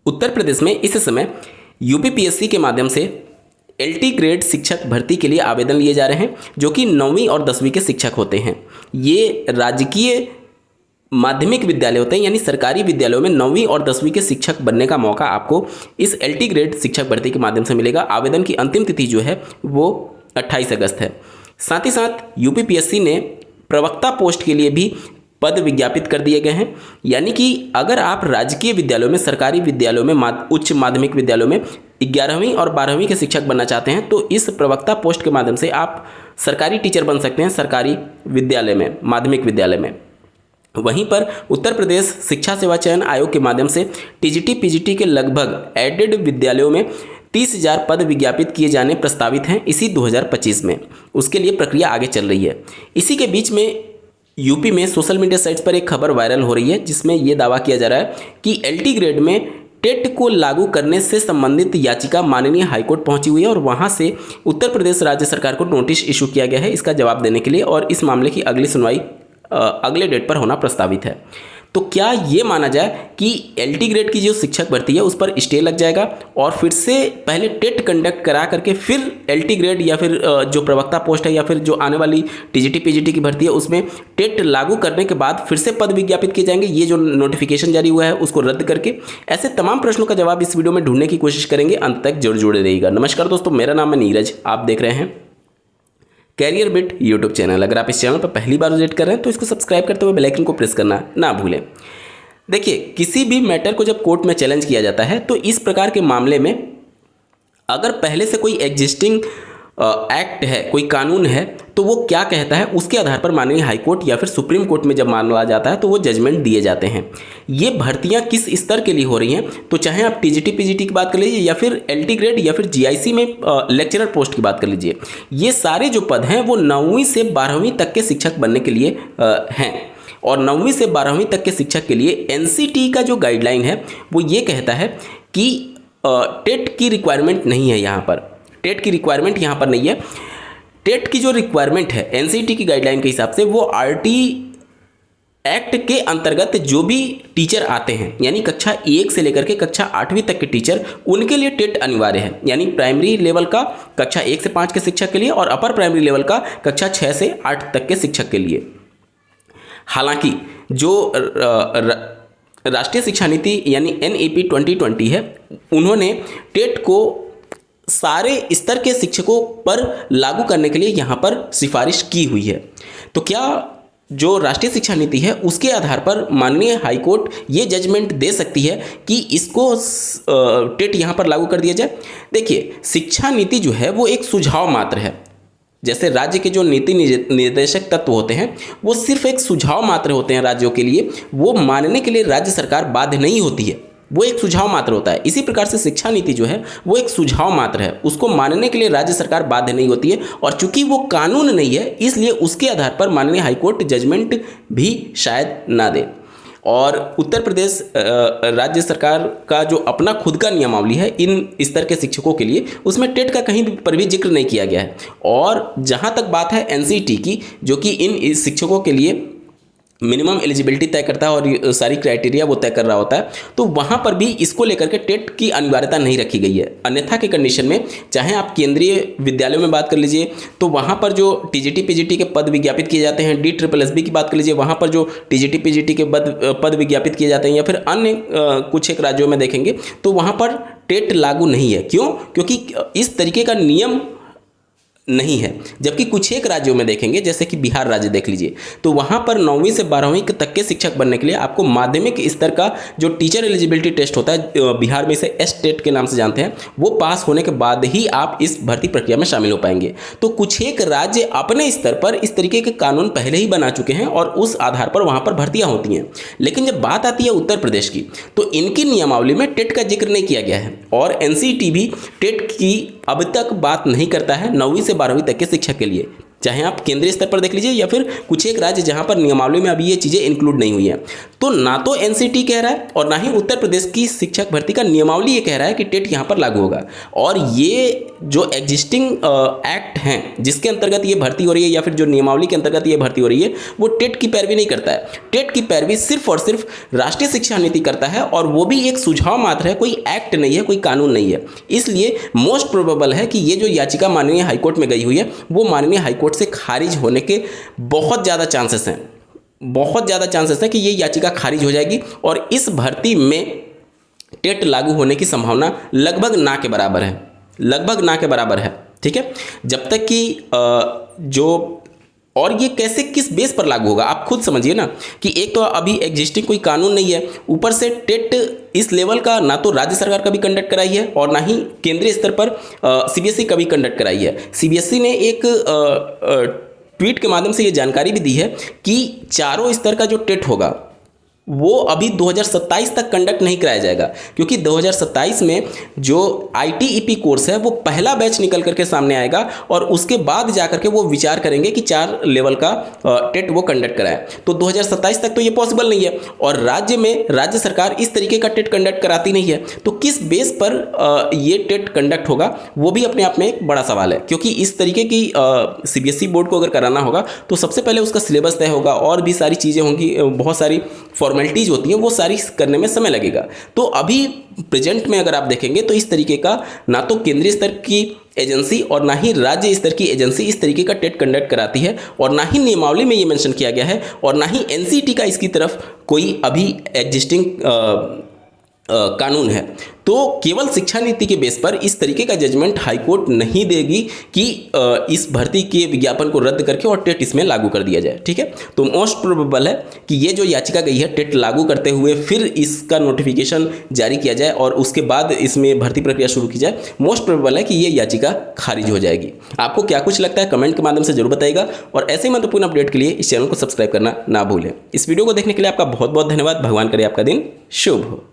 उत्तर प्रदेश में इस समय यूपीपीएससी के माध्यम से एलटी ग्रेड शिक्षक भर्ती के लिए आवेदन लिए जा रहे हैं, जो कि 9वीं और 10वीं के शिक्षक होते हैं। ये राजकीय माध्यमिक विद्यालय होते हैं, यानी सरकारी विद्यालयों में 9वीं और 10वीं के शिक्षक बनने का मौका आपको इस एलटी ग्रेड शिक्षक भर्ती के माध्यम से मिलेगा। आवेदन की अंतिम तिथि जो है वो 28 अगस्त है। साथ ही साथ यूपीपीएससी ने प्रवक्ता पोस्ट के लिए भी पद विज्ञापित कर दिए गए हैं, यानी कि अगर आप राजकीय विद्यालयों में, सरकारी विद्यालयों में, उच्च माध्यमिक विद्यालयों में 11वीं और 12वीं के शिक्षक बनना चाहते हैं तो इस प्रवक्ता पोस्ट के माध्यम से आप सरकारी टीचर बन सकते हैं सरकारी विद्यालय में, माध्यमिक विद्यालय में। वहीं पर उत्तर प्रदेश शिक्षा सेवा चयन आयोग के माध्यम से टीजीटी पीजीटी के लगभग एडेड विद्यालयों में 30,000 पद विज्ञापित किए जाने प्रस्तावित हैं इसी 2025 में। उसके लिए प्रक्रिया आगे चल रही है। इसी के बीच में यूपी में सोशल मीडिया साइट्स पर एक खबर वायरल हो रही है, जिसमें यह दावा किया जा रहा है कि एलटी ग्रेड में टेट को लागू करने से संबंधित याचिका माननीय हाईकोर्ट पहुंची हुई है और वहां से उत्तर प्रदेश राज्य सरकार को नोटिस इशू किया गया है इसका जवाब देने के लिए, और इस मामले की अगली सुनवाई अगले डेट पर होना प्रस्तावित है। तो क्या ये माना जाए कि एलटी ग्रेड की जो शिक्षक भर्ती है उस पर स्टे लग जाएगा और फिर से पहले टेट कंडक्ट करा करके फिर एलटी ग्रेड या फिर जो प्रवक्ता पोस्ट है या फिर जो आने वाली टीजीटी पीजीटी की भर्ती है उसमें टेट लागू करने के बाद फिर से पद विज्ञापित किए जाएंगे, ये जो नोटिफिकेशन जारी हुआ है उसको रद्द करके? ऐसे तमाम प्रश्नों का जवाब इस वीडियो में ढूंढने की कोशिश करेंगे। अंत तक जरूर जुड़े रहिएगा। नमस्कार दोस्तों, मेरा नाम है नीरज, आप देख रहे हैं कैरियर बिट यूट्यूब चैनल। अगर आप इस चैनल पर पहली बार विजिट कर रहे हैं तो इसको सब्सक्राइब करते हुए बेल आइकन को प्रेस करना ना भूलें। देखिए, किसी भी मैटर को जब कोर्ट में चैलेंज किया जाता है तो इस प्रकार के मामले में अगर पहले से कोई एग्जिस्टिंग एक्ट है, कोई कानून है, तो वो क्या कहता है उसके आधार पर माननीय हाईकोर्ट या फिर सुप्रीम कोर्ट में जब मामला जाता है तो वो जजमेंट दिए जाते हैं। ये भर्तियां किस स्तर के लिए हो रही हैं, तो चाहे आप टीजीटी पीजीटी की बात कर लीजिए या फिर एलटी ग्रेड या फिर जीआईसी में लेक्चरर पोस्ट की बात कर लीजिए, ये सारे जो पद हैं वो 9वीं से 12वीं तक के शिक्षक बनने के लिए हैं। और 9वीं से 12वीं तक के शिक्षक के लिए एनसीटी का जो गाइडलाइन है वो ये कहता है कि टेट की रिक्वायरमेंट नहीं है। यहाँ पर टेट की रिक्वायरमेंट यहाँ पर नहीं है। टेट की जो रिक्वायरमेंट है एनसीटी की गाइडलाइन के हिसाब से वो आरटी एक्ट के अंतर्गत जो भी टीचर आते हैं, यानी कक्षा 1 से लेकर के कक्षा 8वीं तक के टीचर, उनके लिए टेट अनिवार्य है। यानी प्राइमरी लेवल का कक्षा 1 से 5 के शिक्षक के लिए और अपर प्राइमरी लेवल का कक्षा 6 से 8 तक के शिक्षक के लिए। हालांकि जो राष्ट्रीय शिक्षा नीति यानी एनईपी 2020 है, उन्होंने टेट को सारे स्तर के शिक्षकों पर लागू करने के लिए यहाँ पर सिफारिश की हुई है। तो क्या जो राष्ट्रीय शिक्षा नीति है उसके आधार पर माननीय हाईकोर्ट ये जजमेंट दे सकती है कि इसको टेट यहाँ पर लागू कर दिया जाए? देखिए, शिक्षा नीति जो है वो एक सुझाव मात्र है। जैसे राज्य के जो नीति निर्देशक तत्व होते हैं वो सिर्फ एक सुझाव मात्र होते हैं राज्यों के लिए, वो मानने के लिए राज्य सरकार बाध्य नहीं होती है, वो एक सुझाव मात्र होता है। इसी प्रकार से शिक्षा नीति जो है वो एक सुझाव मात्र है, उसको मानने के लिए राज्य सरकार बाध्य नहीं होती है, और चूंकि वो कानून नहीं है इसलिए उसके आधार पर माननीय हाईकोर्ट जजमेंट भी शायद ना दे। और उत्तर प्रदेश राज्य सरकार का जो अपना खुद का नियमावली है इन स्तर के शिक्षकों के लिए, उसमें टेट का कहीं पर भी जिक्र नहीं किया गया है। और जहाँ तक बात है एनसीटी की, जो कि इन शिक्षकों के लिए मिनिमम एलिजिबिलिटी तय करता है और सारी क्राइटेरिया वो तय कर रहा होता है, तो वहाँ पर भी इसको लेकर के टेट की अनिवार्यता नहीं रखी गई है। अन्यथा के कंडीशन में चाहे आप केंद्रीय विद्यालयों में बात कर लीजिए तो वहाँ पर जो टीजीटी पीजीटी के पद विज्ञापित किए जाते हैं, DSSB की बात कर लीजिए, वहाँ पर जो टीजीटी पीजीटी के पद विज्ञापित किए जाते हैं, या फिर अन्य कुछ एक राज्यों में देखेंगे तो वहाँ पर टेट लागू नहीं है। क्यों? क्योंकि इस तरीके का नियम नहीं है। जबकि कुछ एक राज्यों में देखेंगे, जैसे कि बिहार राज्य देख लीजिए, तो वहाँ पर 9वीं से 12वीं तक के शिक्षक बनने के लिए आपको माध्यमिक स्तर का जो टीचर एलिजिबिलिटी टेस्ट होता है, बिहार में इसे एस-टेट के नाम से जानते हैं, वो पास होने के बाद ही आप इस भर्ती प्रक्रिया में शामिल हो पाएंगे। तो कुछ एक राज्य अपने स्तर पर इस तरीके के कानून पहले ही बना चुके हैं और उस आधार पर वहाँ पर भर्तियाँ होती हैं। लेकिन जब बात आती है उत्तर प्रदेश की, तो इनकी नियमावली में टेट का जिक्र नहीं किया गया है और एनसीटी भी टेट की अब तक बात नहीं करता है 9वीं से 12वीं तक के शिक्षक के लिए। चाहे आप केंद्रीय स्तर पर देख लीजिए या फिर कुछ एक राज्य जहां पर नियमावली में अभी ये चीज़ें इंक्लूड नहीं हुई हैं। तो ना तो एनसीटी कह रहा है और ना ही उत्तर प्रदेश की शिक्षक भर्ती का नियमावली ये कह रहा है कि टेट यहाँ पर लागू होगा। और ये जो एग्जिस्टिंग एक्ट हैं जिसके अंतर्गत ये भर्ती हो रही है या फिर जो नियमावली के अंतर्गत ये भर्ती हो रही है वो टेट की पैरवी नहीं करता है। टेट की पैरवी सिर्फ और सिर्फ राष्ट्रीय शिक्षा नीति करता है और वो भी एक सुझाव मात्र है, कोई एक्ट नहीं है, कोई कानून नहीं है। इसलिए मोस्ट प्रोबेबल है कि ये जो याचिका माननीय हाईकोर्ट में गई हुई है वो माननीय हाईकोर्ट से खारिज होने के बहुत ज़्यादा चांसेस हैं, बहुत ज़्यादा चांसेस हैं कि ये याचिका खारिज हो जाएगी और इस भर्ती में टेट लागू होने की संभावना लगभग ना के बराबर है, लगभग ना के बराबर है। ठीक है, जब तक कि जो और ये कैसे किस बेस पर लागू होगा आप खुद समझिए ना कि एक तो अभी एग्जिस्टिंग कोई कानून नहीं है, ऊपर से टेट इस लेवल का ना तो राज्य सरकार कभी कंडक्ट कराई है और ना ही केंद्रीय स्तर पर सीबीएसई कभी कंडक्ट कराई है। सीबीएसई ने एक ट्वीट के माध्यम से ये जानकारी भी दी है कि चारों स्तर का जो टेट होगा वो अभी 2027 तक कंडक्ट नहीं कराया जाएगा, क्योंकि 2027 में जो ITEP कोर्स है वो पहला बैच निकल करके सामने आएगा और उसके बाद जाकर के वो विचार करेंगे कि 4 लेवल का टेट वो कंडक्ट कराए। तो 2027 तक तो ये पॉसिबल नहीं है और राज्य में राज्य सरकार इस तरीके का टेट कंडक्ट कराती नहीं है। तो किस बेस पर ये टेट कंडक्ट होगा वो भी अपने आप में एक बड़ा सवाल है, क्योंकि इस तरीके की CBSE बोर्ड को अगर कराना होगा तो सबसे पहले उसका सिलेबस तय होगा और भी सारी चीज़ें होंगी, बहुत सारी फॉर्मेलिटीज़ होती हैं, वो सारी करने में समय लगेगा। तो अभी प्रेजेंट में अगर आप देखेंगे तो इस तरीके का ना तो केंद्रीय स्तर की एजेंसी और ना ही राज्य स्तर की एजेंसी इस तरीके का टेट कंडक्ट कराती है और ना ही नियमावली में ये मेंशन किया गया है और ना ही NCT का इसकी तरफ कोई अभी एग्जिस्टिंग कानून है। तो केवल शिक्षा नीति के बेस पर इस तरीके का जजमेंट हाईकोर्ट नहीं देगी कि इस भर्ती के विज्ञापन को रद्द करके और टेट इसमें लागू कर दिया जाए। ठीक है, तो मोस्ट प्रोबेबल है कि ये जो याचिका गई है टेट लागू करते हुए फिर इसका नोटिफिकेशन जारी किया जाए और उसके बाद इसमें भर्ती प्रक्रिया शुरू की जाए। मोस्ट प्रोबेबल है कि ये याचिका खारिज हो जाएगी। आपको क्या कुछ लगता है कमेंट के माध्यम से जरूर बताइएगा और ऐसे ही महत्वपूर्ण अपडेट के लिए इस चैनल को सब्सक्राइब करना ना भूलें। इस वीडियो को देखने के लिए आपका बहुत बहुत धन्यवाद। भगवान करे आपका दिन शुभ हो।